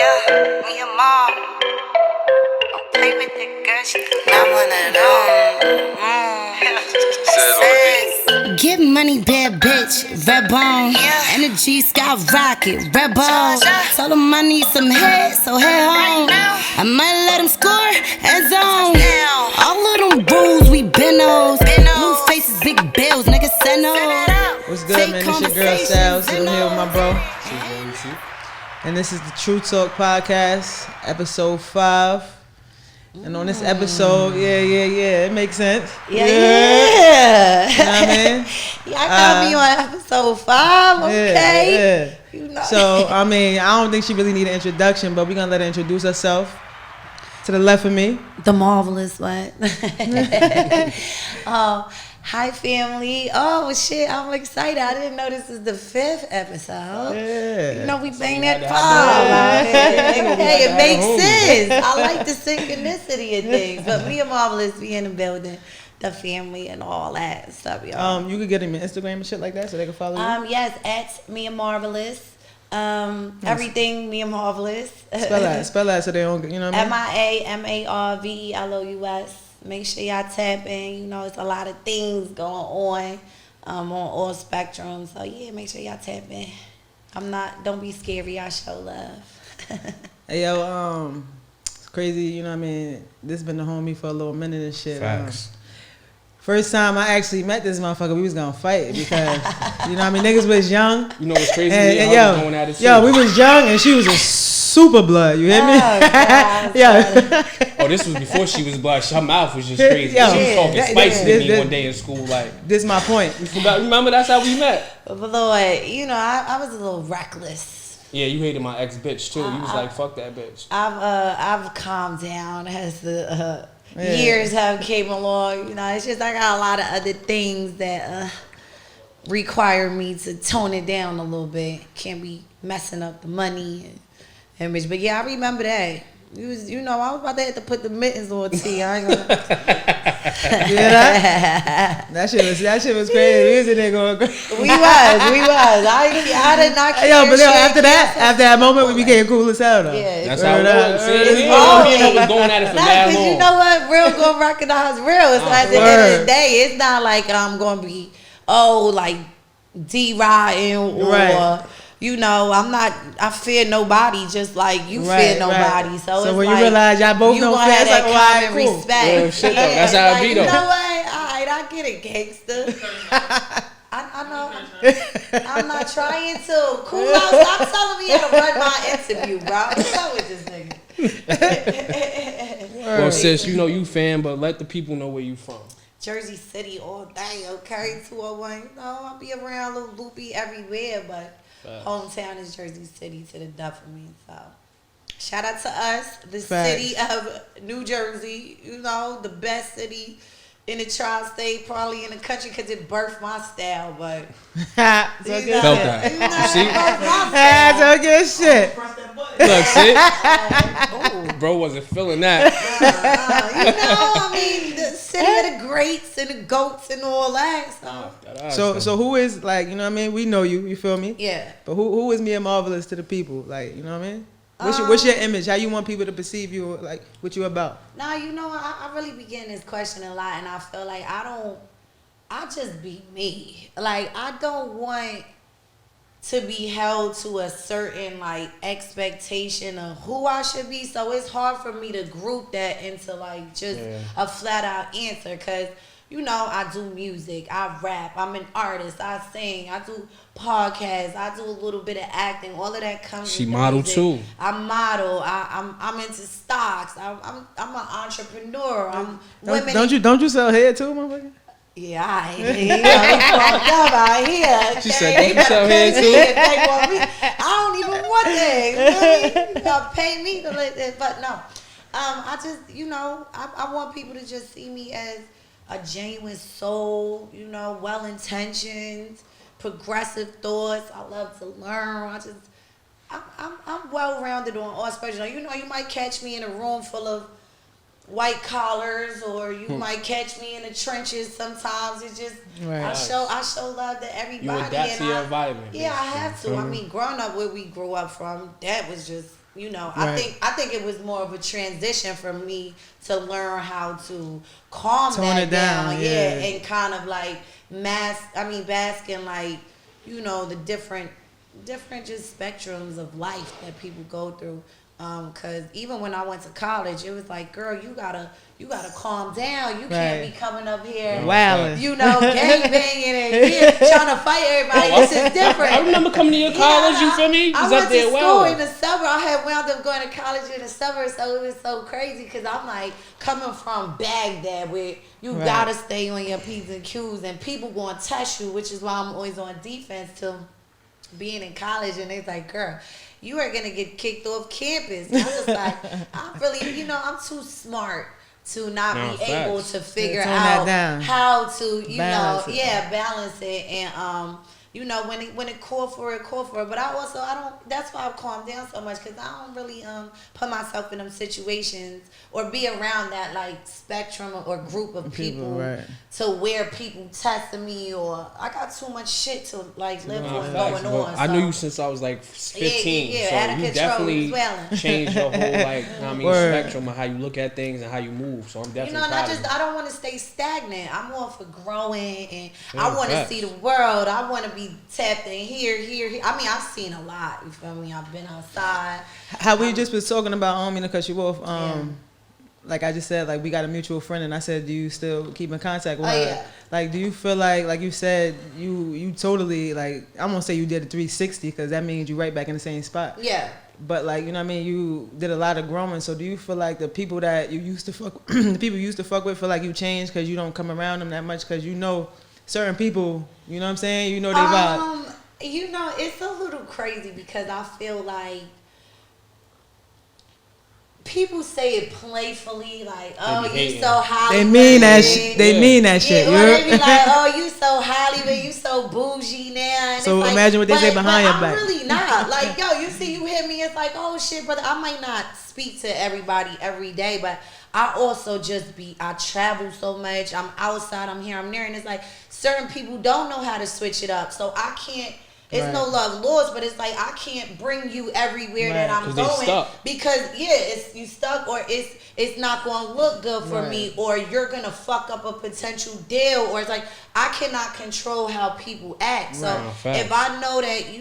Yeah, me and mom. Don't play with the girl, she not one of them. Get money, bad bitch, red bone. Yeah. Energy skyrocket, red bone. Georgia. Told him I need some head, so head home. now. I might let him score, end zone. Touchdown. All of them rules, we bennos. Bennos. Blue faces, big bills, niggas send Send it up. What's good, man? It's your girl Sal, sitting here with my bro. And this is the TRU Talk Podcast, episode 5. And on this episode, yeah, it makes sense. Yeah. You know what I mean? Y'all got me on episode 5, okay? Yeah. You know. So, I mean, I don't think she really need an introduction, but we're going to let her introduce herself. To the left of me. The marvelous one. Hi, family. Oh, shit, I'm excited. I didn't know this is the 5th episode. Yeah. You know, we bang that 5. Hey, it makes sense. I like the synchronicity of things. But me and Marvelous be in the building, the family and all that stuff, y'all. You could get him on Instagram and shit like that so they can follow you. Yes, at me and Marvelous. Everything me and Marvelous. Spell that so they don't, you know what I mean? MIAMARVELOUS. Make sure y'all tap in. You know, it's a lot of things going on all spectrums. So yeah, make sure y'all tap in. Don't be scary. I show love. Hey, yo, it's crazy, you know what I mean? This been the homie for a little minute and shit. Facts. First time I actually met this motherfucker, we was gonna fight because, you know what I mean? Niggas was young. You know what's crazy? And I was going at it too. we was young and she was a super blood. You hear me? God, Yeah. Oh, this was before she was black. Her mouth was just crazy. Yo, She was talking that- spicy this- to me this- one day in school. Like, This my point. you forgot? Remember that's how we met. But Lord, you know, I was a little reckless. Yeah, you hated my ex bitch too. You was like, fuck that bitch. I've calmed down as the Yeah. years have came along. You know, it's just I got a lot of other things that require me to tone it down a little bit. Can't be messing up the money and bitch. But yeah, I remember that. I was about to have to put the mittens on T. I ain't gonna. Yeah, that shit was crazy. We was in there going crazy. We was. I did not care. Yo, but shit. after that moment, we became cool as hell though. Yeah. That's how it was. See, It's me always- and him was going at it for that Because long. you know what? Real gonna recognize real. So at the end of the day, it's not like I'm gonna be, like D-riding or, Right. you know, I fear nobody just like you fear nobody. Right. So So it's when like, you realize y'all both you don't gonna fear, have it's like, that well, alright, common cool. respect. Real shit, though. That's how it be, You though. know what? Alright, I get it, gangster. I know. I'm not trying to. Cool out. Stop telling me how to run my interview, bro. What's up with this nigga? Well, sis, you know you fan, but let the people know where you from. Jersey City all day, okay? 201. You know, I'll be around a little loopy everywhere, but hometown is Jersey City to the death of me. So, shout out to us, the Facts. city of New Jersey. You know, the best city in the tri-state, probably in the country, because it birthed my style. But So good you know, Felt shit. that. you know, You see? it birthed my Ah, style. so good shit. Look, see? Ooh. Bro wasn't feeling that. You know, I mean, the city of the greats and the goats and all that. So who is, like, you know what I mean? We know you feel me? Yeah. But who is me and Marvelous to the people? Like, you know what I mean? What's your image? How you want people to perceive you? Like, what you about? Now, you know, I really be getting this question a lot, and I feel like I just be me. Like, I don't want to be held to a certain, like, expectation of who I should be. So it's hard for me to group that into, like, just a flat out answer. Because, you know, I do music, I rap, I'm an artist, I sing, I do podcasts, I do a little bit of acting. All of that comes. She with the model music. too. I model. I'm into stocks. I'm an entrepreneur. Don't you sell hair too, motherfucker? Yeah, I fucked up out here. She said, "Don't you sell hair too?" I don't even want that. Really? You gotta pay me to let that. But no, I just, you know, I want people to just see me as a genuine soul. You know, well intentioned, progressive thoughts. I love to learn. I'm well rounded on all spectrums. You know, you might catch me in a room full of white collars, or you might catch me in the trenches sometimes. It's just Right. I show love to everybody. You adapt to your environment. Yeah, I have to. I Mhm. mean, growing up where we grew up from, that was just, you know, Right. I think it was more of a transition for me to learn how to calm Tone that it down, yeah. and kind of like bask in like, you know, the different just spectrums of life that people go through. Cause even when I went to college, it was like, girl, you gotta calm down. You can't Right. be coming up here, Wildin'. you know, gang banging and here trying to fight everybody. This is different. I remember coming to your college. You feel me? I Was went up there to school well. in the suburb. I had wound up going to college in the suburbs, so it was so crazy because I'm like coming from Baghdad where you Right. gotta stay on your P's and Q's and people gonna test you, which is why I'm always on defense till being in college. And it's like, girl, you are gonna get kicked off campus. And I'm just like, I'm really, you know, I'm too smart to not No, be able facts. to figure Tone that out down. how to, you Balance know, it. balance it. And you know, when it call for it, call for it. But I don't. That's why I've calmed down so much because I don't really put myself in them situations or be around that like spectrum or group of people right. to where people testing me or I got too much shit to like live Nah, with facts, going but on. I so. knew you since I was like 15, Yeah, so out of you control, definitely as well. changed your whole like I mean Word. spectrum of how you look at things and how you move. So I'm You definitely know, and proud of you. I don't want to stay stagnant. I'm all for growing, and Yeah, I want to facts. see the world. I want to be tapped in here. I mean, I've seen a lot. You feel me? I've been outside. How we just was talking about, you know, cut you off. Yeah. Like I just said, like we got a mutual friend, and I said, do you still keep in contact with Oh, her? yeah. Like, do you feel like you said, you totally like I'm gonna say you did a 360 because that means you right back in the same spot. Yeah. But like you know what I mean, you did a lot of growing. So do you feel like the people that you used to fuck, the people you used to fuck with, feel like you changed because you don't come around them that much because you know certain people, you know what I'm saying? You know they vibe. You know, it's a little crazy because I feel like people say it playfully, like, "Oh, be you hating. so Hollywood." They mean that shit. They Yeah. mean that shit. Yeah, well, they you be like, "Oh, you so Hollywood, you so bougie now." And So it's like, imagine what they say behind your I'm back. really not. Like, yo, you see, you hit me. It's like, oh shit, brother. I might not speak to everybody every day, but I also I travel so much. I'm outside. I'm here. I'm there, and it's like certain people don't know how to switch it up. So I can't. It's Right. no love lost, but it's like I can't bring you everywhere that Right. I'm 'Cause they going stuck. because it's you stuck or it's not gonna look good for Right. me or you're gonna fuck up a potential deal or it's like I cannot control how people act. So Right. Facts. if I know that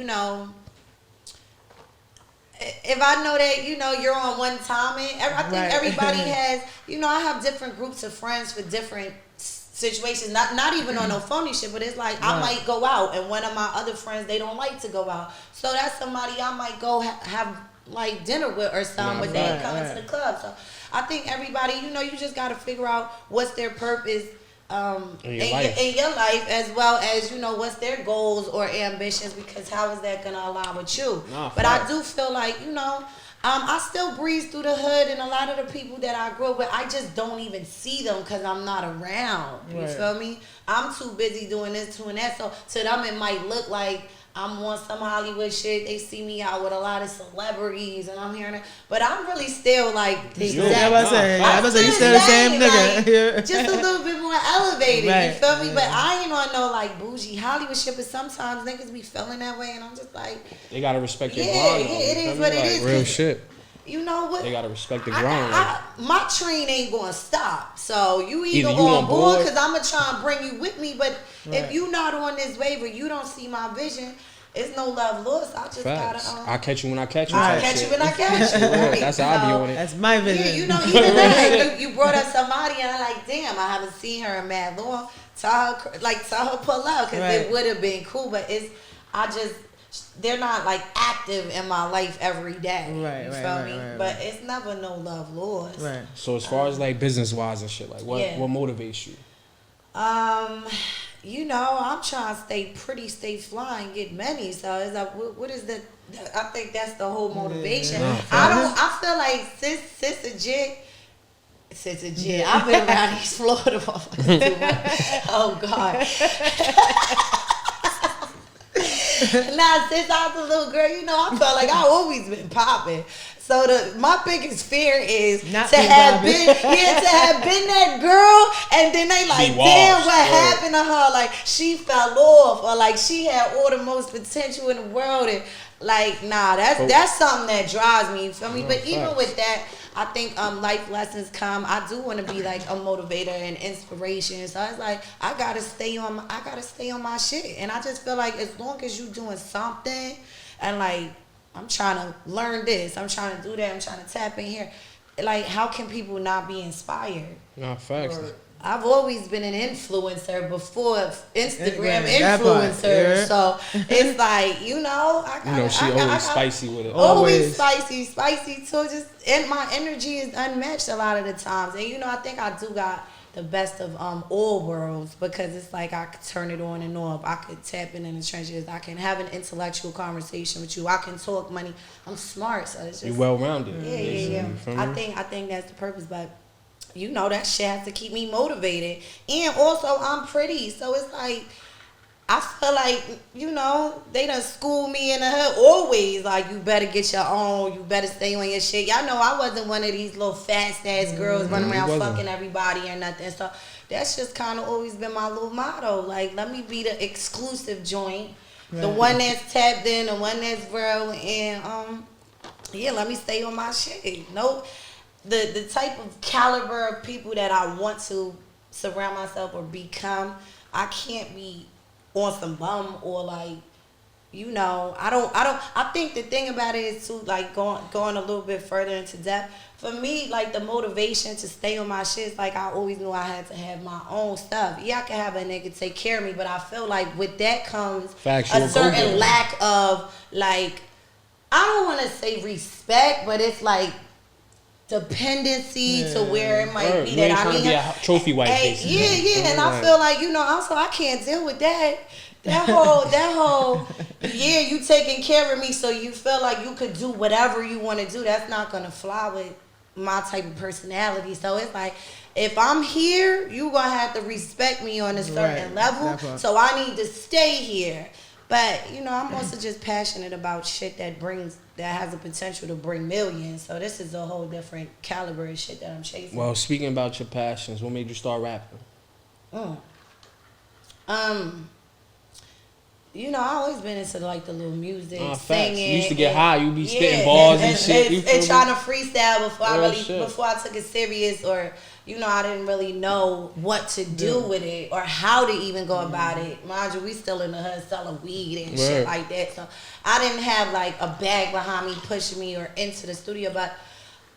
you're on one timing, I think Right. everybody has, I have different groups of friends for different situations, not even on no phony shit, but it's like I Right. might go out and one of my other friends, they don't like to go out, so that's somebody I might go have like dinner with or something, but they ain't Right, coming right. to the club. So I think everybody, you just got to figure out what's their purpose In your life. in your life, as well as what's their goals or ambitions, because how is that gonna align with you? Nah, But I facts. do feel like I still breeze through the hood, and a lot of the people that I grew up with, I just don't even see them because I'm not around. You Right. feel me? I'm too busy doing this, doing that. So to them, it might look like I'm on some Hollywood shit. They see me out with a lot of celebrities, and I'm hearing it. But I'm really still like the You. exact. Yeah, I was saying, I'm you still the same nigga. like, Yeah. just a little bit more elevated. Right. You feel me? But I ain't on no like bougie Hollywood shit. But sometimes niggas be feeling that way, and I'm just like, They gotta respect your Yeah, grind. yeah, though, it you feel is me? what it Like, is, real 'cause- shit. you know what? They gotta respect the grind. like, My train ain't gonna stop. So you either Either you on on board board- because I'm gonna try and bring you with me. But Right. if you not on this wave or you don't see my vision, it's no love lost. I just Facts. gotta. I catch you when I catch you. Right. type Catch you shit. when I catch you. Right. That's how I be So, on it. That's my vision. Yeah, even that. You brought up somebody and I'm like, damn, I haven't seen her in mad long. Tell her pull up because Right. it would have been cool. But they're not like active in my life every day. Right, you right, feel right, me? right, But right. it's never no love lost. Right. So as far as like business wise and shit, like what Yeah. motivates you? I'm trying to stay fly and get money. So it's like, what is the? I think that's the whole motivation. Yeah. I feel like Sis a jit. I've been around these Florida motherfuckers too much. Oh God. Nah, since I was a little girl, I felt like I always been popping. So my biggest fear is Not to been have popping. been that girl, and then they like, Be damn, washed, what right. happened to her? Like she fell off, or like she had all the most potential in the world, and Like, nah, that's something that drives me. You feel me? But even facts. with that, I think life lessons come. I do want to be like a motivator and inspiration. So it's like I gotta stay on my shit. And I just feel like as long as you doing something, and like I'm trying to learn this, I'm trying to do that, I'm trying to tap in here. Like, how can people not be inspired? Nah, facts. I've always been an influencer before Instagram that part, influencer. yeah. So it's like, you know, She always spicy with it. Always spicy too. And my energy is unmatched a lot of the times. And you know, I think I do got the best of all worlds, because it's like I could turn it on and off. I could tap in the trenches. I can have an intellectual conversation with you. I can talk money. I'm smart, so it's just You well rounded. yeah. I think that's the purpose, but you know that shit has to keep me motivated. And also I'm pretty, so it's like I feel like, you know, they done schooled me in the hood always. Like, you better get your own, you better stay on your shit. Y'all know I wasn't one of these little fast ass girls running around fucking everybody or nothing. So that's just kind of always been my little motto. Like, let me be the exclusive joint, the one that's tapped in, the one that's real, and yeah, let me stay on my shit. No, the type of caliber of people that I want to surround myself or become, I can't be on some bum or like, you know, I think the thing about it is too, like going a little bit further into depth. For me, like the motivation to stay on my shit is like I always knew I had to have my own stuff. Yeah, I can have a nigga take care of me, but I feel like with that comes a certain lack of, like, I don't want to say respect, but it's like dependency to where it might be that I need be a trophy wife. Yeah, and I feel like, you know, also I can't deal with that. That whole yeah, you taking care of me, so you feel like you could do whatever you want to do. That's not gonna fly with my type of personality. So it's like, if I'm here, you gonna have to respect me on a certain level. So I need to stay here. But, you know, I'm also just passionate about shit that has the potential to bring millions. So this is a whole different caliber of shit that I'm chasing. Well, speaking about your passions, what made you start rapping? You know, I always been into like the little music, Facts. singing. You used to get high. You be spitting bars and shit. And trying to freestyle before I took it serious, or, you know, I didn't really know what to do with it or how to even go about it. Mind you, we still in the hood selling weed and shit like that. So I didn't have like a bag behind me pushing me or into the studio. But,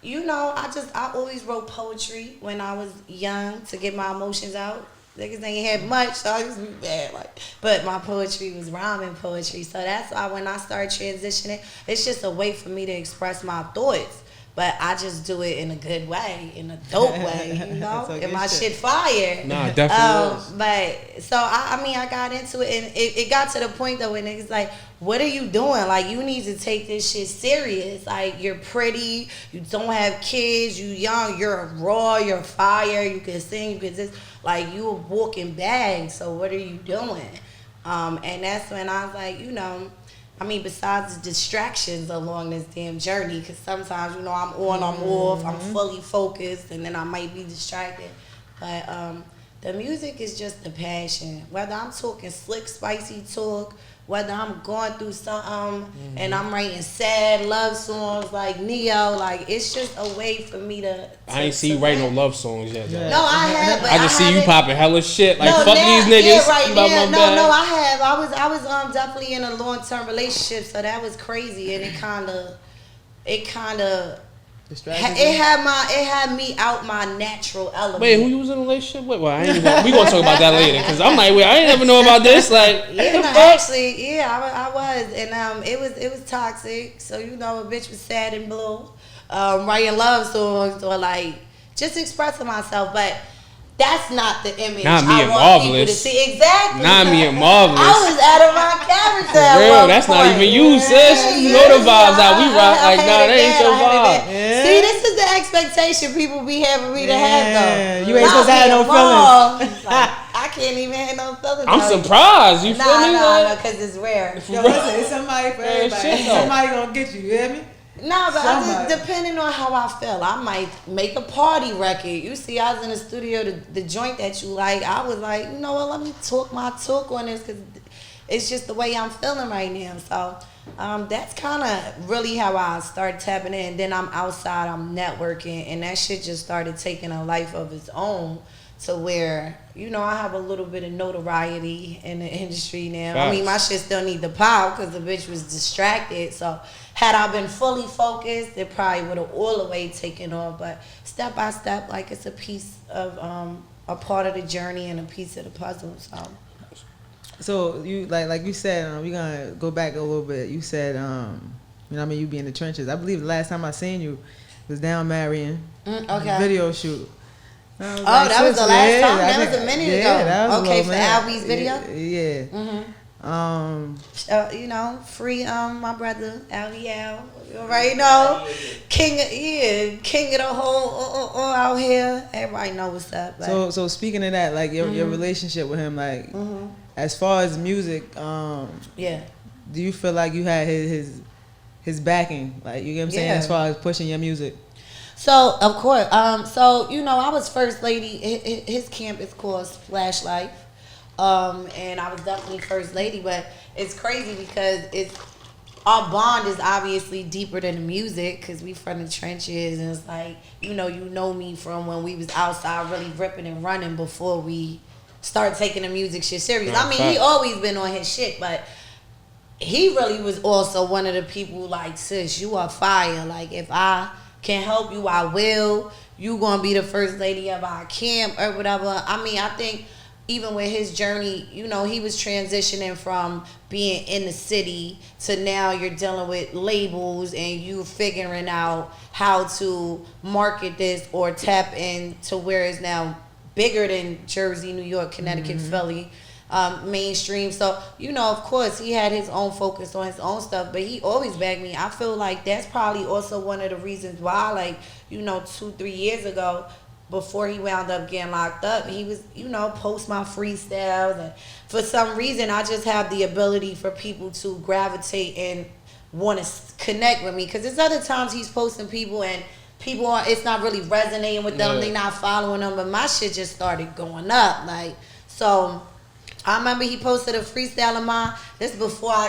you know, I always wrote poetry when I was young to get my emotions out. Niggas ain't had much, so I used to be bad. Like, but my poetry was rhyming poetry, so that's why when I started transitioning, it's just a way for me to express my thoughts. But I just do it in a good way, in a dope way, you know. And my shit fire. Nah, definitely. But so I mean, I got into it, and it got to the point though when niggas like, what are you doing? Like, you need to take this shit serious. Like, you're pretty, you don't have kids, you young, you're raw, you're fire, you can sing, you can just, like, you a walking bag, so what are you doing? And that's when I was like, you know, I mean, besides the distractions along this damn journey, because sometimes, you know, I'm on, I'm off, I'm fully focused, and then I might be distracted. But the music is just the passion. Whether I'm talking slick, spicy talk, whether I'm going through something and I'm writing sad love songs like Neo, like, it's just a way for me to I ain't see you writing no love songs yet. No, I have. But I just see you popping hella shit. Like, fuck now, these niggas. Yeah, right now. No, I have. I was definitely in a long-term relationship, so that was crazy, and it kind of it had me out my natural element. Wait, who you was in a relationship with? Well, we gonna talk about that later, because I'm like, wait, I ain't never know about this. Like, actually, I was, and it was toxic. So, you know, a bitch was sad and blue, writing love songs or like just expressing myself, but that's not the image not me I and want Marvelous. people to see. Exactly. Not me and Marvelous. I was out of my character. For real, that's not even you, sis. You know the vibes out. We rock like, nah, that ain't your vibe. See, this is the expectation people be having me to have, though. You ain't supposed to have no feelings. Like, I can't even have no feelings. I'm surprised. You feel me? No, because it's rare. Yo, listen, it's somebody for everybody. Somebody gonna get you. You hear me? No, but I just, depending on how I feel, I might make a party record. You see, I was in the studio, the joint that you like, I was like, you know what, let me talk my talk on this, because it's just the way I'm feeling right now. So that's kind of really how I started tapping in. Then I'm outside, I'm networking, and that shit just started taking a life of its own to where, I have a little bit of notoriety in the industry now. I mean, my shit still need the pop because the bitch was distracted. So had I been fully focused, it probably would have all the way taken off. But step by step, like it's a piece of a part of the journey and a piece of the puzzle. So you like you said, we're gonna go back a little bit. You said, you be in the trenches. I believe the last time I seen you was down Marion, video shoot. That was the last time. That was a minute ago. That was okay, for Albie's video. Yeah. Free my brother Albie Al. You already know, king of the whole out here. Everybody know what's up. Like. So speaking of that, like your relationship with him, like as far as music, do you feel like you had his backing? Like, you get what I'm saying, as far as pushing your music? So, of course. I was first lady. His camp is called Splash Life. And I was definitely first lady. But it's crazy because our bond is obviously deeper than the music because we from the trenches. And it's like, you know me from when we was outside really ripping and running before we start taking the music shit serious. I mean, he always been on his shit, but he really was also one of the people like, sis, you are fire. Like, if I can help you, I will. You gonna be the first lady of our camp or whatever. I mean, I think even with his journey, he was transitioning from being in the city to now you're dealing with labels and you figuring out how to market this or tap into where it's now bigger than Jersey, New York, Connecticut, Philly. Mainstream. So, of course, he had his own focus on his own stuff, but he always backed me. I feel like that's probably also one of the reasons why, like, 2-3 years ago, before he wound up getting locked up, he was, post my freestyles. And for some reason, I just have the ability for people to gravitate and want to connect with me. Because there's other times he's posting people and it's not really resonating with them. They not following them. But my shit just started going up. Like, so I remember he posted a freestyle of mine. This before I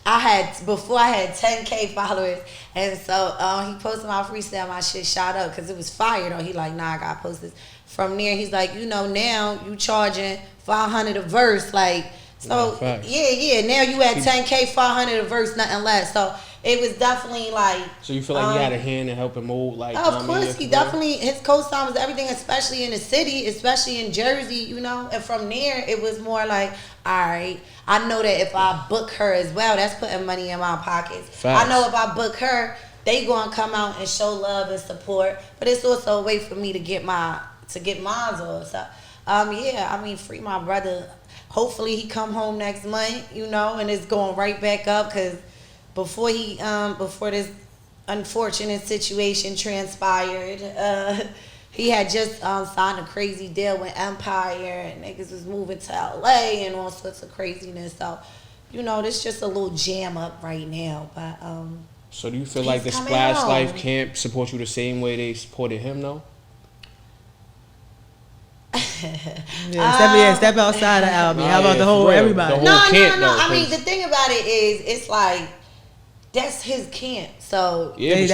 had 10K followers, and so he posted my freestyle. My shit shot up because it was fire though. He like, nah, I gotta post this. From there, he's like, now you charging $500 a verse, like, so yeah. Now you at 10K, $500 a verse, nothing less. So it was definitely like. So you feel like you had a hand in helping mold, like. Of course, he definitely, his co-sign was everything, especially in the city, especially in Jersey, And from there, it was more like, all right, I know that if I book her as well, that's putting money in my pockets. Facts. I know if I book her, they gonna come out and show love and support. But it's also a way for me to get mine off. So, free my brother. Hopefully he come home next month, and it's going right back up because before this unfortunate situation transpired, he had just signed a crazy deal with Empire and niggas was moving to LA and all sorts of craziness. So, this just a little jam up right now. But so do you feel like the Splash Life camp support you the same way they supported him though? Step outside of Albie. How about the whole everybody? No. I mean, the thing about it is, it's like, that's his camp. So you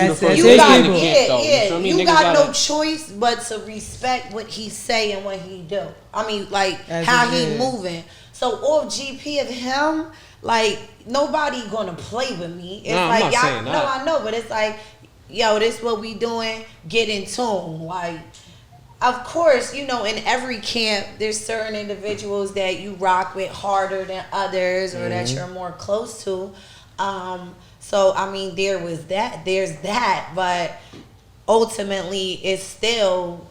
got no choice but to respect what he say and what he do. I mean, like how he moving. So off GP of him, like nobody gonna play with me. It's like I'm not saying that. No, I know, but it's like, yo, this what we doing. Get in tune, like. Of course, in every camp, there's certain individuals that you rock with harder than others or that you're more close to. So, I mean, there's that, but ultimately it's still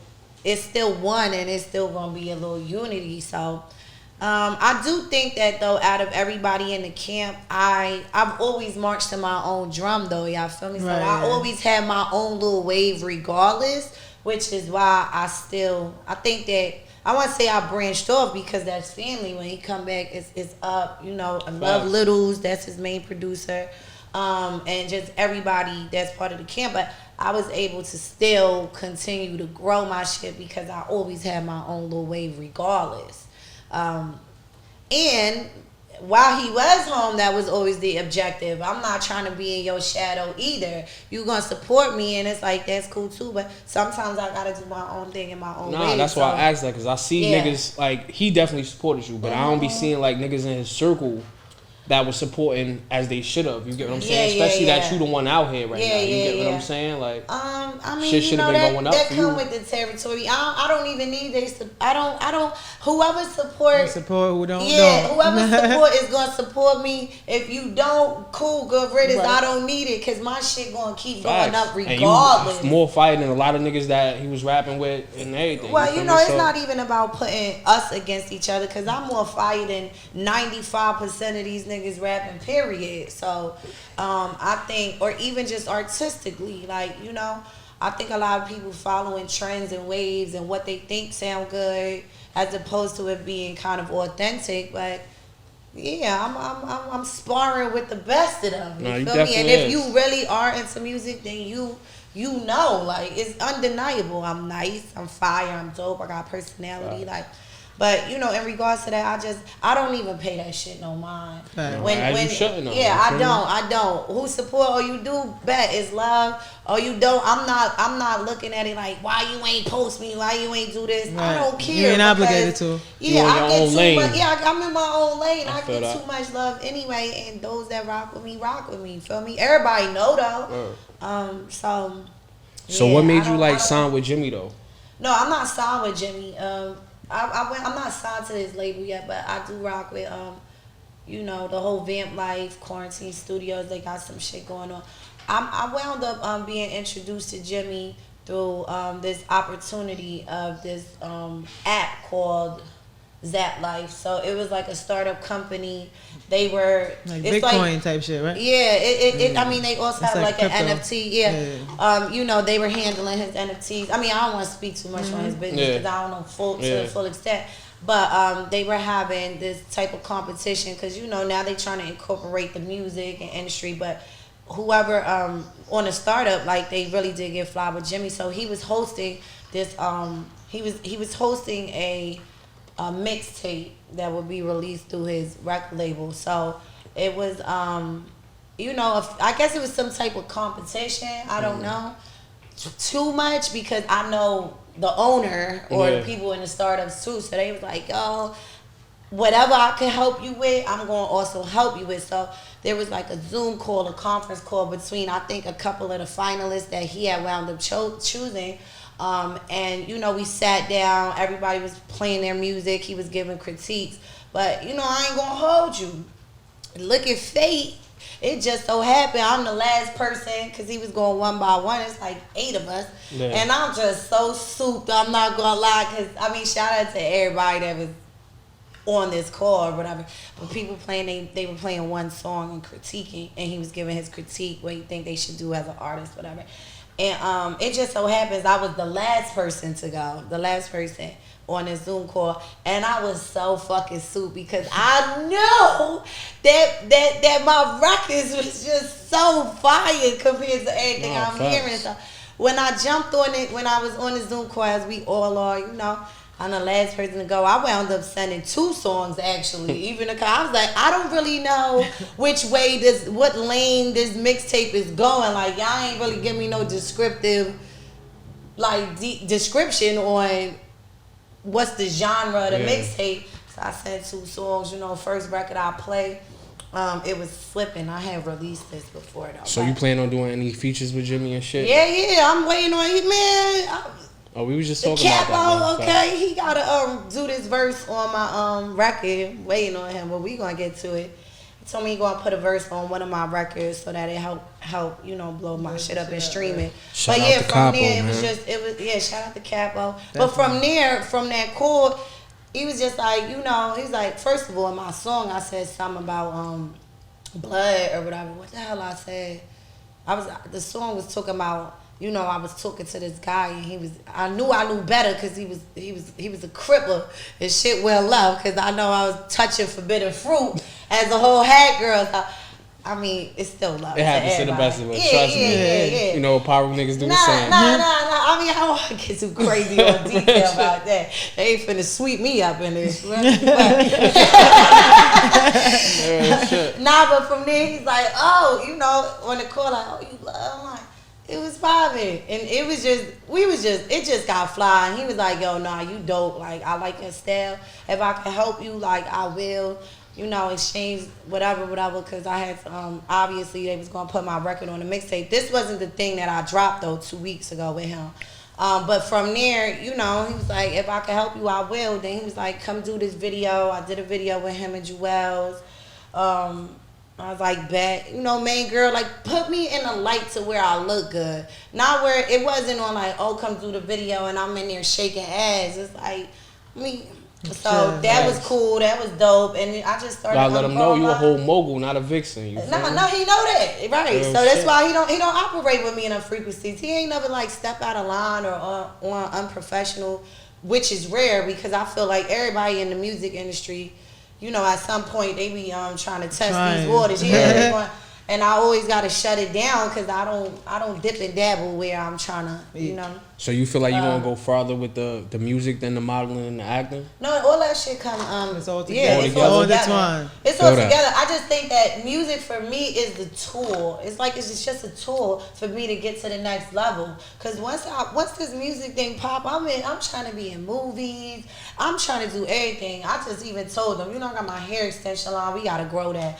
one and it's still going to be a little unity. So, I do think that, though, out of everybody in the camp, I've always marched to my own drum, though, y'all feel me? So, I always had my own little wave regardless. Which is why I think that, I want to say I branched off because that's family. When he come back, it's up, I love Littles, that's his main producer, and just everybody that's part of the camp. But I was able to still continue to grow my shit because I always had my own little wave regardless. And while he was home, that was always the objective. I'm not trying to be in your shadow either. You gonna support me, and it's like that's cool too. But sometimes I gotta do my own thing in my own way. Nah, that's why I asked that, because I see Yeah. niggas like he definitely supported you, but I don't be seeing like niggas in his circle that was supporting as they should have. You get what I'm saying? Especially that you the one out here right now. You get what I'm saying? Like, I mean, shit you should know, have been going up that for come you. with the territory. I don't even need they. I don't. Whoever support. Support who don't. Whoever support is gonna support me. If you don't, cool, good riddance. Right. I don't need it because my shit gonna keep facts. going up And regardless. you more fire than a lot of niggas that he was rapping with and everything. Well, feel you me? know, it's So- not even about putting us against each other because I'm more fire than 95% of these niggas rapping, period. So, I think, or even just artistically, like, you know, I think a lot of people following trends and waves and what they think sound good as opposed to it being kind of authentic. But yeah, I'm sparring with the best of them. You No, you feel me? And definitely if is. you really are into music, then you know, like, it's undeniable. I'm nice, I'm fire, I'm dope, I got personality, like. But you know, in regards to that, I don't even pay that shit no mind. Right. As you shouldn't know, yeah, you feel me? I don't. Who support or you do bet is love or you don't. I'm not looking at it like why you ain't post me, why you ain't do this. I Right. don't care. You ain't obligated because, to. Yeah, You in I your get own too lane. much. Yeah, I'm in my own lane. I feel get that. too much love anyway, and those that rock with me, rock with me. Feel me? Everybody know though. So yeah, what made I you don't- I like don't- sign with Jimmy though? No, I'm not signed with Jimmy. I'm not signed to this label yet, but I do rock with you know, the whole Vamp Life, Quarantine Studios. They got some shit going on. I wound up being introduced to Jimmy through this opportunity of this app called Zap Life. So it was like a startup company. They were Like it's Bitcoin type shit, right? Yeah, I mean, they also It's have like like an crypto. NFT. Yeah. You know, they were handling his NFTs. I mean, I don't want to speak too much on his business because I don't know to the full extent. But they were having this type of competition because, you know, now they're trying to incorporate the music and industry. But whoever on a startup, like, they really did get fly with Jimmy. So he was hosting this. He was hosting a mixtape that would be released through his record label. So it was, you know, I guess it was some type of competition. I don't know too much because I know the owner or the people in the startups too. So they was like, yo, whatever I can help you with, I'm going to also help you with. So there was like a Zoom call, a conference call between, I think, a couple of the finalists that he had wound up choosing. And, you know, we sat down, everybody was playing their music, he was giving critiques. But, you know, I ain't going to hold you. Look at fate. It just so happened I'm the last person because he was going one by one. It's like 8 of us. Yeah. And I'm just so souped, I'm not going to lie. Because, I mean, shout out to everybody that was on this call or whatever. But people playing, they were playing one song and critiquing. And he was giving his critique, what he think they should do as an artist, whatever. And it just so happens I was the last person to go, the last person on this Zoom call, and I was so fucking souped because I know that my records was just so fire compared to everything I'm hearing. So when I jumped on it, when I was on the Zoom call, as we all are, you know, I'm the last person to go. I wound up sending 2 songs actually. Even because I was like, I don't really know which way what lane this mixtape is going. Like, y'all ain't really give me no descriptive, like, description on what's the genre of the mixtape. So I sent 2 songs. You know, first record I played, it was Slipping. I had released this before though. So you plan on doing any features with Jimmy and shit? Yeah, I'm waiting on you, man. Oh, we was just The talking about Capo, that. Man. okay, he gotta do this verse on my record. Waiting on him, but we gonna get to it. He told me he gonna put a verse on one of my records so that it help you know blow my shit up and stream it. Shout but out yeah, to from Capo, there man. shout out to Capo. But from there, from that chord, he was just like, you know, he's like, first of all, in my song I said something about blood or whatever. What the hell I said? The song was talking about, you know, I was talking to this guy and I knew better because he was a crippler and shit well loved because I know I was touching forbidden fruit as a whole hat girl. So, I mean, it's still love. It happens to the best of us. Trust me. Yeah. You know, power niggas do the same. Nah. I mean, I don't want to get too crazy on detail about that. They ain't finna sweep me up in this. Nah, but from there, he's like, oh, you know, on the call, like, oh, you love? I'm like, it was popping. And it was just, it just got fly. And he was like, yo, nah, you dope. Like, I like your style. If I can help you, like, I will. You know, exchange whatever, because I had, obviously, they was going to put my record on the mixtape. This wasn't the thing that I dropped, though, 2 weeks ago with him. But from there, you know, he was like, if I can help you, I will. Then he was like, come do this video. I did a video with him and Jewels. I was like, bet. You know, main girl, like, put me in a light to where I look good. Not where it wasn't on, like, oh, come do the video and I'm in there shaking ass. It's like, I mean... So that was cool. That was dope, and I just started. Gotta let him know you a whole mogul, not a vixen. No, he know that, right? So that's why he don't operate with me in them frequencies. He ain't never like step out of line or on unprofessional, which is rare because I feel like everybody in the music industry, you know, at some point they be trying to test these waters. Yeah, and I always gotta shut it down because I don't dip and dabble where I'm trying to, you know. So you feel like you want to go farther with the music than the modeling and the acting? No, all that shit come. It's all together. Yeah, it's all together. It's all together. I just think that music for me is the tool. It's like it's just a tool for me to get to the next level. Cause once this music thing pop, I'm trying to be in movies. I'm trying to do everything. I just even told them, you know, I got my hair extension line. We gotta grow that.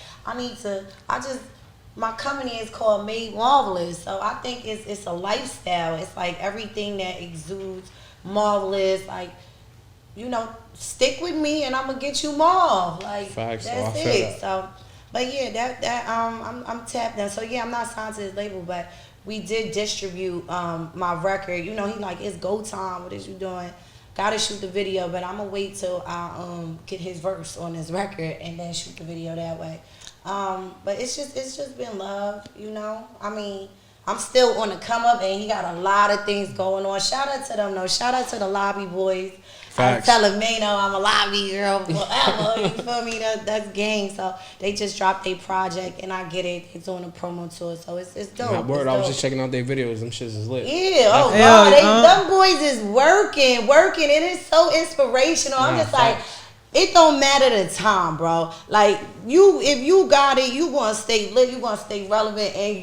My company is called Made Marvelous, so I think it's a lifestyle. It's like everything that exudes marvelous. Like, you know, stick with me and I'm gonna get you more. Like, facts, that's it. So, but yeah, I'm tapped in. So yeah, I'm not signed to his label, but we did distribute my record. You know, he like, it's go time. What is you doing? Gotta shoot the video, but I'm gonna wait till I get his verse on his record and then shoot the video that way. But it's just been love, you know. I mean, I'm still on the come up, and he got a lot of things going on. Shout out to them, though. Shout out to the Lobby Boys. Facts. I tell them, Mano, I'm a Lobby girl forever. You feel me? That's gang. So they just dropped their project, and I get it. It's on a promo tour, so it's dope. My word, I was just checking out their videos. Them shits is lit. Yeah, oh God, them boys is working, and it's so inspirational. I'm just like. It don't matter the time, bro. Like, if you got it, you gonna stay lit, you gonna stay relevant, and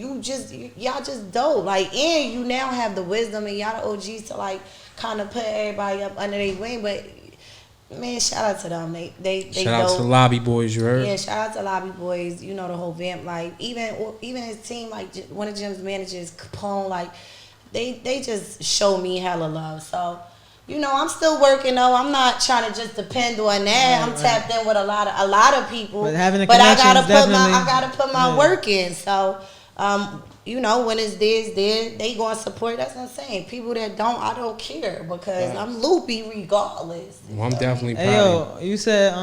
y'all just dope. Like, and you now have the wisdom and y'all the OGs to like kind of put everybody up under their wing. But man, shout out to them. They shout out to the Lobby Boys, you heard? Yeah, shout out to Lobby Boys. You know, the whole vamp life. Even his team, like one of Jim's managers, Capone, like they just show me hella love. So. You know, I'm still working though. I'm not trying to just depend on that. I'm tapped in with a lot of people. But I gotta put my work in. So, you know, when it's there, they gonna support. That's what I'm saying. People that don't, I don't care because I'm loopy regardless. Well, I'm definitely proud. Hey, yo, you said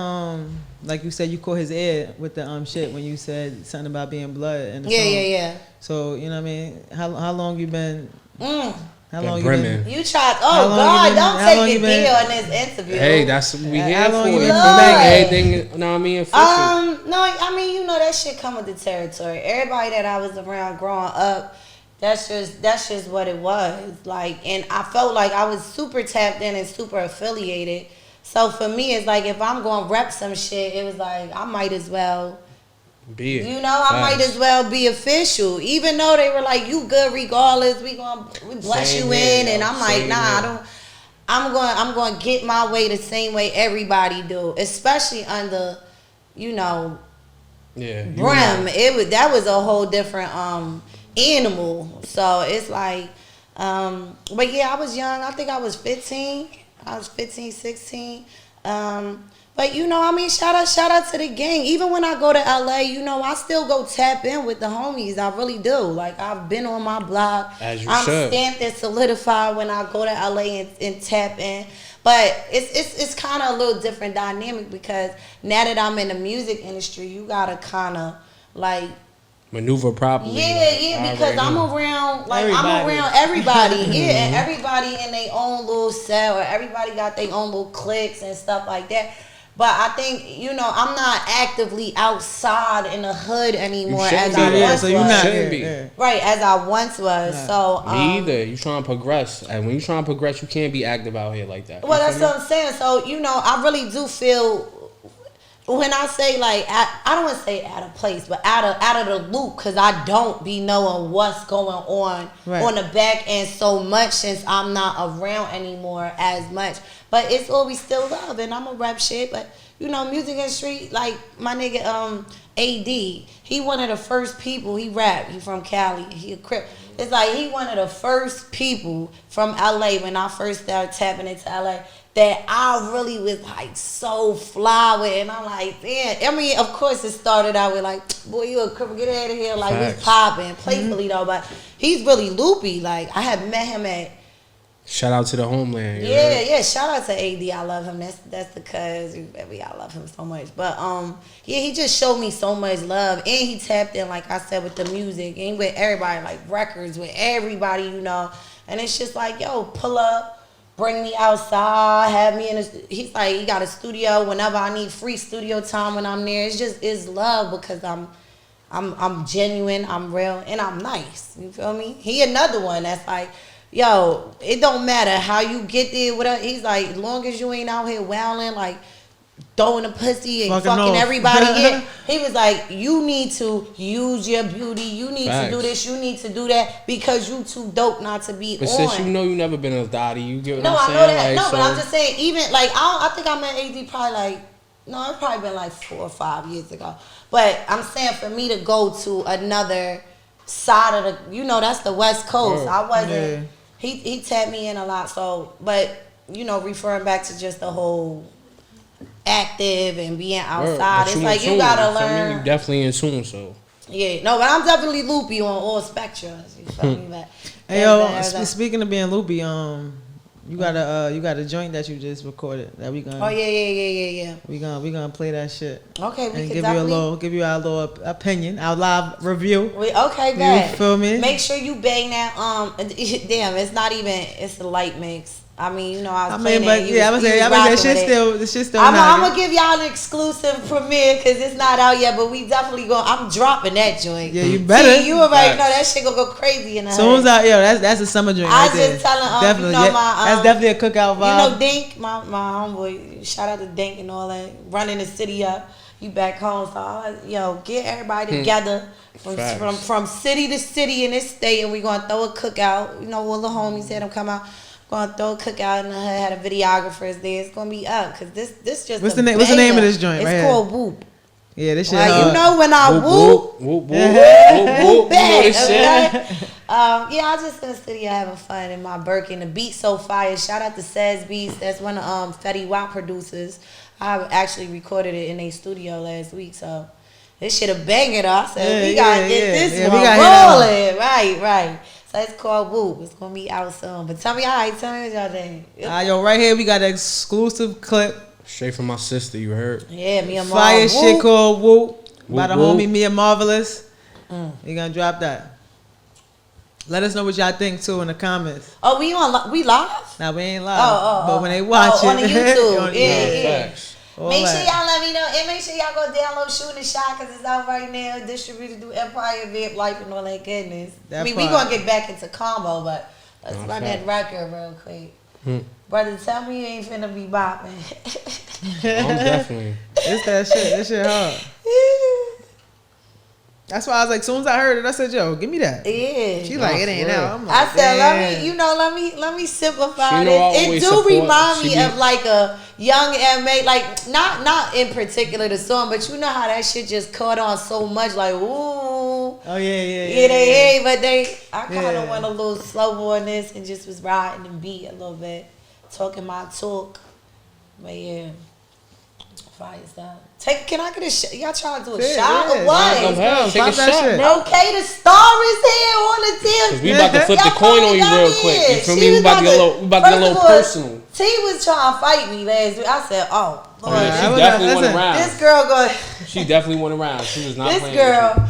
like you said, you caught his ear with the shit when you said something about being blood in the song. Yeah. So you know what I mean? How long you been? How long you been? You tried. Oh God! Don't take it deal on this interview. Hey, that's what we here for. Everything, you know what I mean? No, I mean, you know that shit come with the territory. Everybody that I was around growing up, that's just what it was. Like, and I felt like I was super tapped in and super affiliated. So for me, it's like if I'm going to rep some shit, it was like I might as well. Be it. You know, I might as well be official, even though they were like, "You good regardless. We bless Same you here, in," and I'm like, "Nah, I don't. I'm going to get my way the same way everybody do, especially under, you know, Brim. That was a whole different animal. So it's like, but yeah, I was young. I think I was 15. I was 15, 16. But, you know, I mean, shout out to the gang. Even when I go to LA, you know, I still go tap in with the homies. I really do. Like, I've been on my block. As you I'm should. Stamped and solidified when I go to LA and tap in. But it's kind of a little different dynamic because now that I'm in the music industry, you got to kind of, like, maneuver properly. Yeah, because I'm around everybody. Yeah, and everybody in their own little cell, or everybody got their own little cliques and stuff like that. But I think, you know, I'm not actively outside in the hood anymore shouldn't as be I there. once So you're was. not Shouldn't be. yeah. Right, as I once was. Nah. So Me either. You trying to progress, and when you trying to progress, you can't be active out here like that. well, You that's feel what I'm saying. So, you know, I really do feel when I say like I don't want to say out of place, but out of the loop, because I don't be knowing what's going on the back end so much since I'm not around anymore as much. But it's always still love, and I'm a rap shit. But you know, music industry, like my nigga AD, he one of the first people. He rap. He from Cali. He a Crip. It's like he one of the first people from LA when I first started tapping into LA that I really was like so fly with, and I'm like, man. I mean, of course, it started out with like, boy, you a Crip, get out of here, like we popping, playfully though. But he's really loopy. Like I had met him at. Shout out to the homeland. Yeah. Shout out to AD. I love him. That's the cuz. I love him so much. But yeah, he just showed me so much love, and he tapped in, like I said, with the music and with everybody, like records with everybody, you know. And it's just like, yo, pull up, bring me outside, have me in his. He's like, he got a studio whenever I need free studio time when I'm there. It's love because I'm genuine, I'm real, and I'm nice. You feel me? He another one that's like, yo, it don't matter how you get there. Whatever. He's like, as long as you ain't out here wilding, like throwing a pussy and fucking everybody in. He was like, you need to use your beauty. You need to do this. You need to do that because you too dope not to be but on. since you know you never been a thotty, you get what No, I'm saying? I know that. Like, No, but I'm just saying, even like I think I met AD probably like. No, it's probably been like 4 or 5 years ago. But I'm saying for me to go to another side of the, you know, that's the West Coast. I wasn't. Yeah. He tapped me in a lot. So, but you know, referring back to just the whole active and being outside, it's like you gotta learn. You definitely in tune, so. Yeah, no, but I'm definitely loopy on all spectrums. You feel me? But hey yo, speaking of being loopy, you got a joint that you just recorded that we gonna. Oh yeah. We gonna play that shit. Okay, we and can give you our little opinion, our live review. Okay, bad. You feel me? Make sure you bang that. Damn, it's not even. It's a light mix. I mean, you know, I was playing that. I'm gonna say the shit still. I'm gonna give y'all an exclusive premiere because it's not out yet, but we definitely going. I'm dropping that joint. Yeah, you better. See, you already know that shit gonna go crazy in the hood. Soon's out, yo, that's a summer drink. I right just telling definitely, you know my that's definitely a cookout vibe. You know Dink, my homeboy. Shout out to Dink and all that. Running the city up. You back home, so yo, get everybody together from city to city in this state, and we gonna throw a cookout. You know, all the homies had them come out. Gonna throw a cookout in the hood. Had a videographer there. It's gonna be up because this just. What's the name of this joint? It's right called here. Whoop. Yeah, this shit. Like, you know when I whoop, whoop back, okay? Yeah, I just in the studio having fun in my Birkin. The beat so fire. Shout out to Saz Beats. That's one of Fetty Wap producers. I actually recorded it in a studio last week, so this shit a banger though. I said we gotta get this one rolling. Right. So it's called Whoop. It's gonna be out soon. But tell me how what y'all think. Yo, right here we got an exclusive clip. Straight from my sister, you heard? Yeah, Mia Marvelous. Fire shit called Whoop by the homie Mia Marvelous. We gonna drop that. Let us know what y'all think too in the comments. Oh, we live? Nah, we ain't live. But when they watch it on the YouTube. Yeah. Make sure y'all let me know, and make sure y'all go download Shooting the Shot because it's out right now. Distributed through Empire, Vip Life, and all that goodness. I mean, we gonna get back into combo, but let's run that record real quick. Brother, tell me you ain't finna be bopping. I'm definitely. It's that shit. That shit hard. That's why I was like, as soon as I heard it, I said, "Yo, give me that." Yeah. She like, it ain't out. I'm like, I said, let me simplify this. It do remind me of like a young M.A. Like not in particular the song, but you know how that shit just caught on so much. Like, ooh. Oh Yeah. But I kind of went a little slow on this and just was riding the beat a little bit, talking my talk. But yeah. Fire stuff. Can I get a shot? Y'all trying to do a shot or what? Take a shot, bro. Okay, the star is here on the tip. We about to flip the coin on you real quick. You feel me? We about to get a little personal. T was trying to fight me last week. I said, oh, Lord. Yeah, she definitely went around. This girl She definitely went around. She was not playing. This girl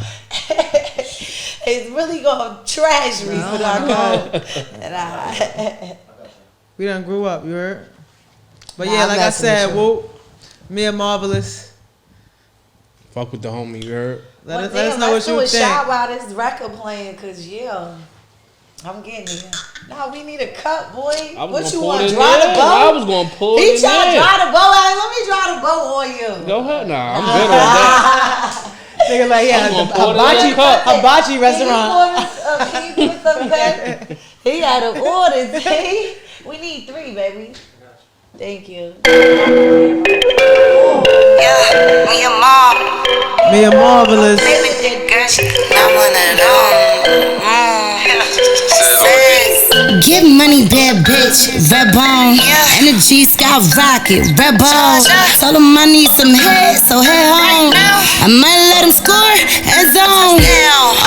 is really going to trash me for that. We done grew up, you heard? But yeah, like I said, whoop. Mia Marvelous. Fuck with the homie, you heard? Let us know what you Let's do a think. shot while this record playing, cause yeah, I'm getting it. No, we need a cup, boy. What you want? Dry the bow? I was gonna pull He it trying to in. dry the bow out. Let me dry the bow on you. Go ahead, nah, I'm good on that. Nigga like, yeah, I'm gonna pour it in a cup. hibachi restaurant. Can you give me some back? He had an order, see? We need 3, baby. Thank you. Yeah, me and mom. Mia Marvelous. Play with that girl, she not one of them. Get money, bad bitch, red bone. Energy skyrocket, red bone. Told him I need some head, so head home. I might let him score, head zone.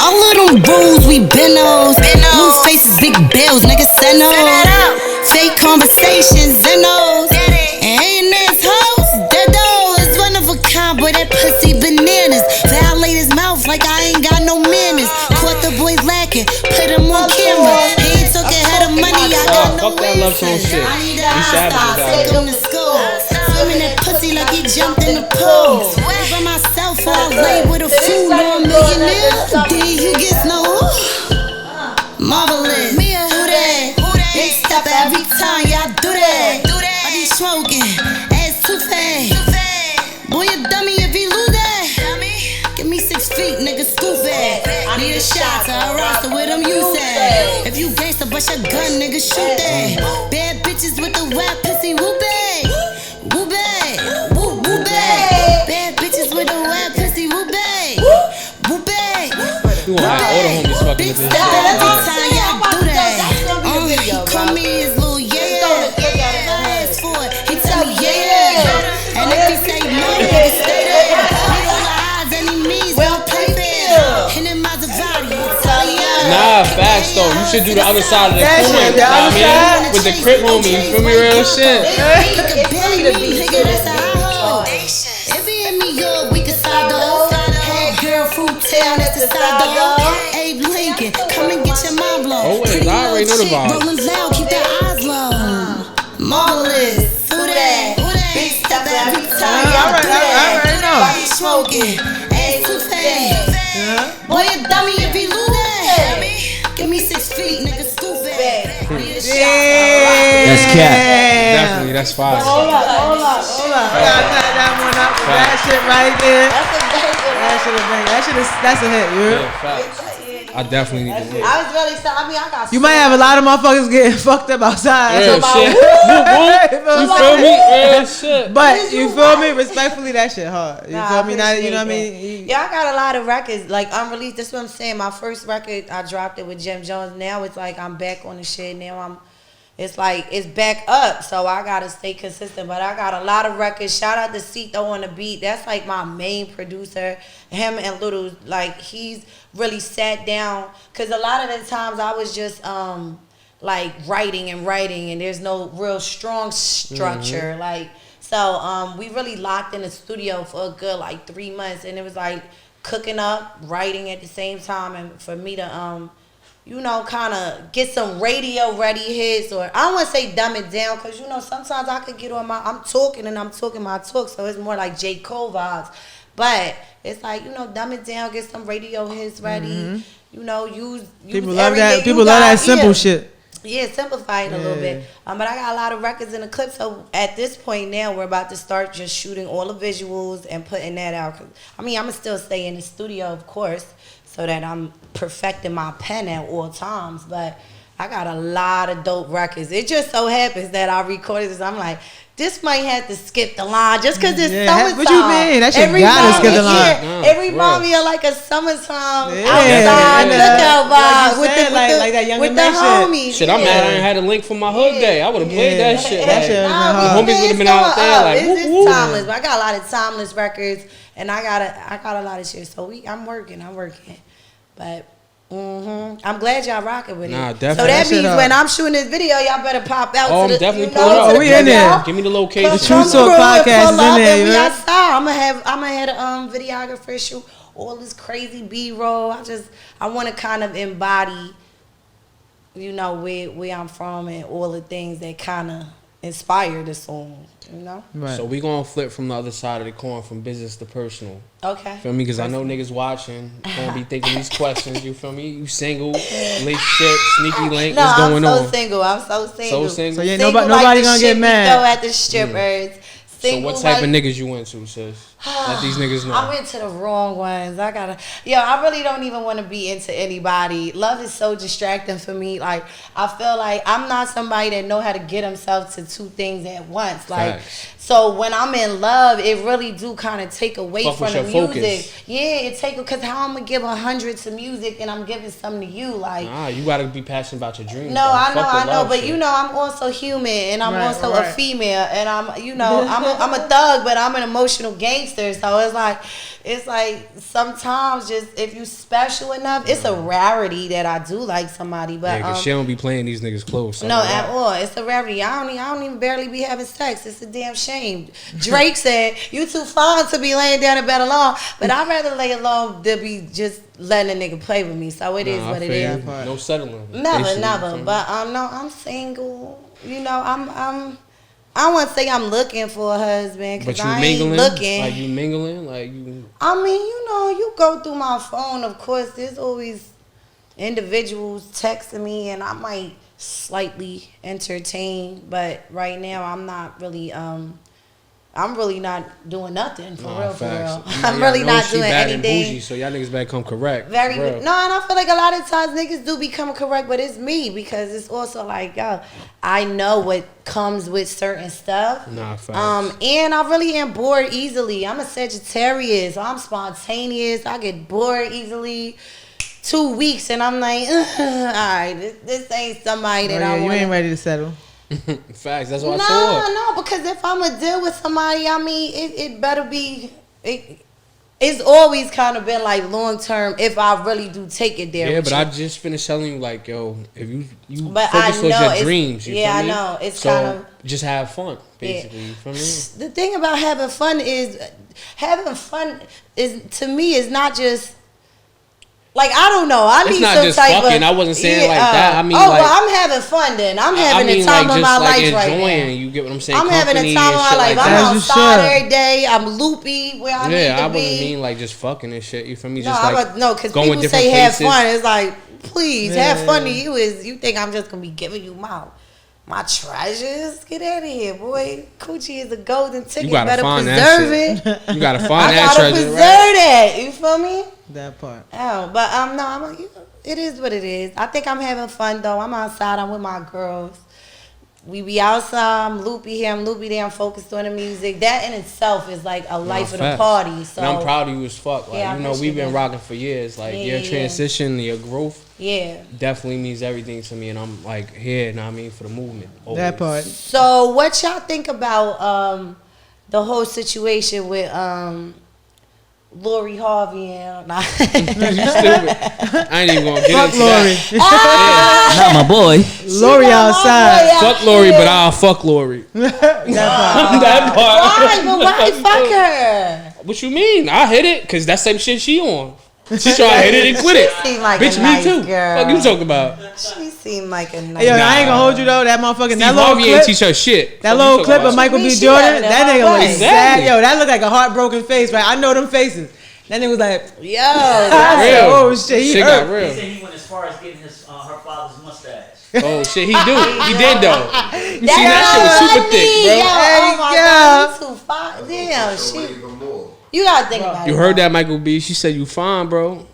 All of them rules, we been those. Blue faces, big bills, niggas send those. Fake conversations, in those. And hating ass hoes, dead those. One of a kind, boy, that pussy bananas. Violate his mouth like I ain't got no manners. Caught the boy lacking, put him on camera. He ain't took ahead of money, I got no Fuck that love song shit. You savages out take there. him to school. Swimming that pussy like he jumped in the pool. By myself, I lay with a fool, no millionaire. Then you get no marvelous. Who that? They stop every time y'all do that. I be smoking, ass too fast. Boy, you dummy if you lose that. Give me 6 feet, nigga, scoop it. I need a shot to a roster with them you said. If you gangsta, bust your gun, nigga, shoot that. Bad bitches with the wet pussy, whoop it. Whoop it. Whoop, whoop it. Bad bitches with the wet pussy, whoop it. Whoop it. You gonna have all the homies fucking with this shit. Every time y'all do that. He call me his little yeah. If I ask for it, he tell me yeah. And if he say no, nigga stay there. With all the eyes and he means, don't play fair. And in Maserati, Italian. Nah, facts though. You should do the other side of the That coin. shit, You the know what I other mean? side. With the crip homie, you feel me? Real shit. Nigga, that's a hoe. If he hit me up, we can side dog. Head girl, fruit tail, that's the side dog. Abe Lincoln, come and get your mind blown. Always, I already know the vibe. Rolling loud, keep their eyes low. Marvelous, who that? Big step every time y'all do that. already know. Body smoking, ass too fast. Boy, you dummy if you lose that. Give me 6 feet, nigga, scoop it. That's cat. Definitely, that's fire. Hold up. I gotta cut that one up. That shit right there. That's a banger. That's a hit, you heard? Yeah, facts. I definitely need to do it. I was really excited. I mean, I got You might have a lot of motherfuckers getting fucked up outside. Real So- shit. You feel me? Real shit. But you feel me? Respectfully, that shit hard. You feel me? Not, you know what I mean? Yeah, I got a lot of records like unreleased. That's what I'm saying. My first record, I dropped it with Jim Jones. Now it's like I'm back on the shit. Now it's like it's back up. So I gotta stay consistent. But I got a lot of records. Shout out to Cito on the beat. That's like my main producer. Him and Little, like he's really sat down. Cause a lot of the times I was just like writing and there's no real strong structure. Like so we really locked in the studio for a good like 3 months, and it was like cooking up, writing at the same time, and for me to you know, kind of get some radio ready hits, or I don't want to say dumb it down, because you know sometimes I could get on I'm talking my talk, so it's more like J. Cole vibes. But it's like, you know, dumb it down, get some radio hits ready. You know, use People love that. everything People you love got. that simple shit. Yeah, simplify it a little bit. But I got a lot of records in the clip. So at this point now, we're about to start just shooting all the visuals and putting that out. 'Cause, I mean, I'm going to still stay in the studio, of course, so that I'm perfecting my pen at all times. But I got a lot of dope records. It just so happens that I recorded this. I'm like, this might have to skip the line just because it's summertime. What you mean? That shit gotta skip the line. Yeah, it reminds me of like a summertime Yeah. outside cookout vibe Like you said, like that Young with and the May shit. homies. Shit, I'm mad I ain't had a link for my hood day. I would have played that shit. That Like, shit would've been Nah, hard. The homies would've been out there like, it's woo, woo. timeless. But I got a lot of timeless records, and I got a lot of shit. So I'm working. But I'm glad y'all rocking with it. Nah, So definitely. that That shit means up. when I'm shooting this video, y'all better pop out. Oh, to I'm the, definitely you know, pulling up. to the We in there. video. Give me the The location. True Come Talk through and podcast pull is in up there, and you we heard? outside. I'm gonna have a videographer shoot all this crazy B-roll. I want to kind of embody, you know, where I'm from and all the things that kind of inspire the song, you know? Right. So we gonna flip from the other side of the coin, from business to personal. Okay. Feel me? Because I know niggas watching gonna be thinking these questions. You feel me? You single, relationship, sneaky link. No, What's going I'm so on? single. I'm so single. So single. So yeah, Single nobody like the gonna shit get we mad. throw at the strippers. So Single what type like, of niggas you into, sis? Let these niggas know. I went to the wrong ones. I really don't even want to be into anybody. Love is so distracting for me. Like, I feel like I'm not somebody that know how to get himself to two things at once. Like, Facts. so when I'm in love, it really do kind of take away Fuck from with the your music. focus. Yeah, it take, because how I'm gonna give 100 to music and I'm giving some to you, like. Nah, you gotta be passionate about your dreams. No, though. I know, Fuck the I know, love but shit. you know, I'm also human, and I'm Right, also right. a female, and I'm a thug, but I'm an emotional gangster. So it's like sometimes just if you special enough, it's a rarity that I do like somebody, but Yeah, cause she don't be playing these niggas close. no, at all. It's a rarity. I don't even barely be having sex. It's a damn shame. Drake said, "You too fine to be laying down in bed alone," but I'd rather lay alone than be just letting a nigga play with me. So it is what it is. No settling. Never, Basically, never. you feel me? But no, I'm single. You know, I wouldn't say I'm looking for a husband But because you I mingling, ain't looking. like you mingling, like you. I mean, you know, you go through my phone. Of course, there's always individuals texting me, and I might slightly entertain. But right now, I'm not really. I'm really not doing nothing for Nah, real. facts. I'm Y'all really know not she doing bad and anything. bougie, so y'all niggas better come correct. Very for real. good. No, and I feel like a lot of times niggas do become correct, but it's me because it's also like, yo, I know what comes with certain stuff. Nah, facts. And I really am bored easily. I'm a Sagittarius. I'm spontaneous. I get bored easily. 2 weeks and I'm like, all right, this ain't somebody that I You want. ain't ready to settle. Facts. That's what I saw. No, because if I'm gonna deal with somebody, I mean, it better be. It's always kind of been like long term. If I really do take it there. Yeah, with but you. I just finished telling you, like, yo, if you But focus I towards know your it's- dreams, you yeah, feel I me? know. It's so kind of- just have fun, basically. You feel me? The thing about having fun is to me is not just. Like, I don't know. I It's need not some just type fucking. of. I wasn't saying like that. I mean, oh, like, well, I'm having fun then. I'm having I mean, the time like, of just my like life right enjoying. now. You get what I'm saying? I'm having Company a time and of my shit life. like I'm As that. you outside should. every day. I'm loopy where I need Yeah, to I be. wouldn't mean like just fucking and shit. You feel me? No, Just like no, because going people different say have places. fun. It's like, please, Yeah. have fun to you is you think I'm just gonna be giving you my treasures? Get out of here, boy. Coochie is a golden ticket. You gotta Better find preserve that it. shit. You gotta I find that gotta treasure, preserve right? that. You feel me? That part. Oh, but no, it is what it is. I think I'm having fun though. I'm outside. I'm with my girls. We be outside. I'm loopy here. I'm loopy there. I'm focused on the music. That in itself is like a life of the facts. party. So And I'm proud of you as fuck. Like, Yeah, I you know, appreciate we've been that. rocking for years. Like, Yeah, your yeah, yeah. transition, your growth yeah. definitely means everything to me. And I'm like here, know what I mean, for the movement. That part. So what y'all think about the whole situation with Lori Harvey and You stupid. I ain't even gonna get Fuck into Lori. that. Not my boy. Lori outside. Fuck Lori, but I'll fuck Lori. That part. Why? But why fuck her? What you mean? I hit it because that's the same shit she on. She try to hit it and quit it. She seem like Bitch, a me nice too. girl. Fuck you talking about? She seemed like a nice Hey, yo, girl. I ain't gonna hold you though. That motherfucking Steve that little Harvey ain't clip. teach her shit. That Fuck little you clip talking of about? Michael She B. having Jordan, a that hard nigga look way. sad. Exactly. Yo, that look like a heartbroken face, right? I know them faces. That nigga was like, Yo, I said, Real. oh shit, he Shit hurt. got real. He said he went as far as getting his her father's mustache. Oh shit, he do. He did though. You see That's that shit was super funny. thick, bro. Yo, oh my Hey, God, you too fine. Damn, she. You gotta think about it. You heard that, Michael B? She said you fine, bro.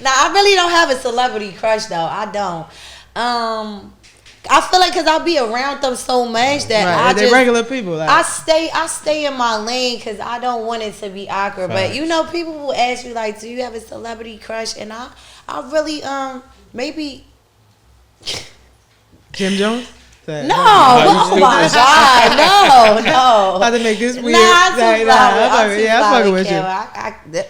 Now I really don't have a celebrity crush though. I don't. I feel like because I be around them so much that Right, I they just regular people. Like, I stay in my lane because I don't want it to be awkward. But Facts. you know, people will ask you like, do you have a celebrity crush? And I really maybe Jim Jones. Say, no. you Oh my God, no. About to make this weird. Nah, Like, I'm fucking with you.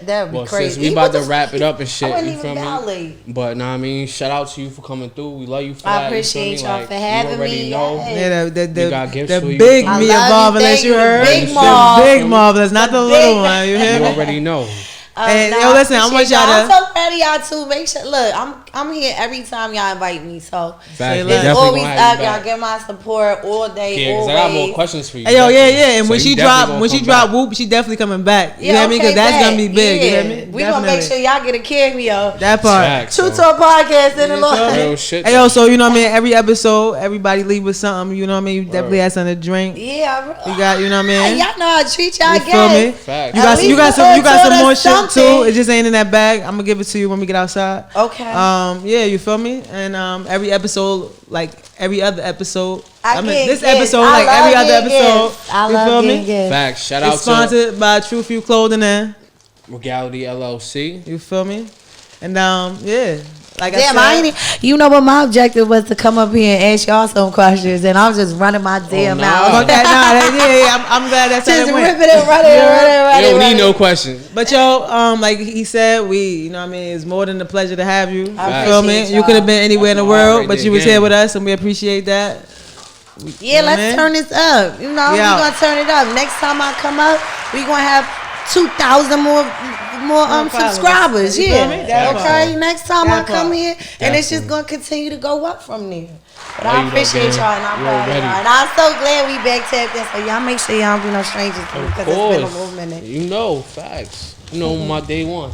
That would be Well, crazy. since we about to wrap it up and shit, I wouldn't you feel even me? violate. But nah, I mean, shout out to you for coming through. We love you for I that. appreciate you feel me? y'all Like, for having you already me. know. Yes. Yeah, We got gifts the for you. big I me love you, marvelous, thank you you, heard? big The marv. big marvelous, not the little one. You You hear me? already know. And, Nah, yo, listen, I want appreciate y'all I'm to- so proud of y'all too. Make sure, look, I'm here every time y'all invite me. So Facts. It's We definitely always gonna have up. you Y'all back. get my support all day. Yeah, because I got more questions for you. Hey, yo, yeah, definitely. yeah. And So when you she definitely gonna come drop back. Whoop, she definitely coming back. You Yeah, hear me? Because okay, that's bet. gonna be big. You hear Yeah. me? We gonna make sure y'all get a cameo. That part. Facts, True so. Talk Podcast in the You feel Lord. Real shit. Hey, yo, so you know what I mean? Every episode, everybody leave with something. You know what I mean? You definitely had something to drink. Yeah, You got, you know what I mean? y'all know how to treat y'all You feel me? guests. Facts. You got, At you least got some, you got the some more hood shit told us too. something. It just ain't in that bag. I'm gonna give it to you when we get outside. Okay. Yeah, you feel me? And every episode, like every other episode, I get this gifts. episode, I like love every other getting episode. gifts. I You love feel getting me? gifts. Facts. Shout out It's to sponsored by True Few Clothing. And Regality LLC. you feel me? And yeah, like Damn, I I said, ain't. You know what my objective was to come up here and ask y'all some questions, and I'm just running my damn nah. mouth. okay, yeah, I'm glad that's how Just it went. ripping and running. You don't need no questions. But yo, like he said, you know what I mean, it's more than a pleasure to have you. You I feel me? appreciate You could have y'all. been anywhere in the That's my heart world, right but there, you was gang. here with us, and we appreciate that. Yeah, know what I let's mean? turn this up. You know, We we out. gonna turn it up. Next time I come up, we gonna have 2,000 more followers. subscribers. You feel me? Yeah. That Okay. part. Next time That I come part. here, and it's just Definitely. gonna continue to go up from there. But There I you go, appreciate gang. y'all, and I'm You proud of already. y'all. And I'm so glad we back tapped in. So y'all make sure y'all don't be no strangers to me Of because it's been a course. little minute. You know, facts. You know my day one.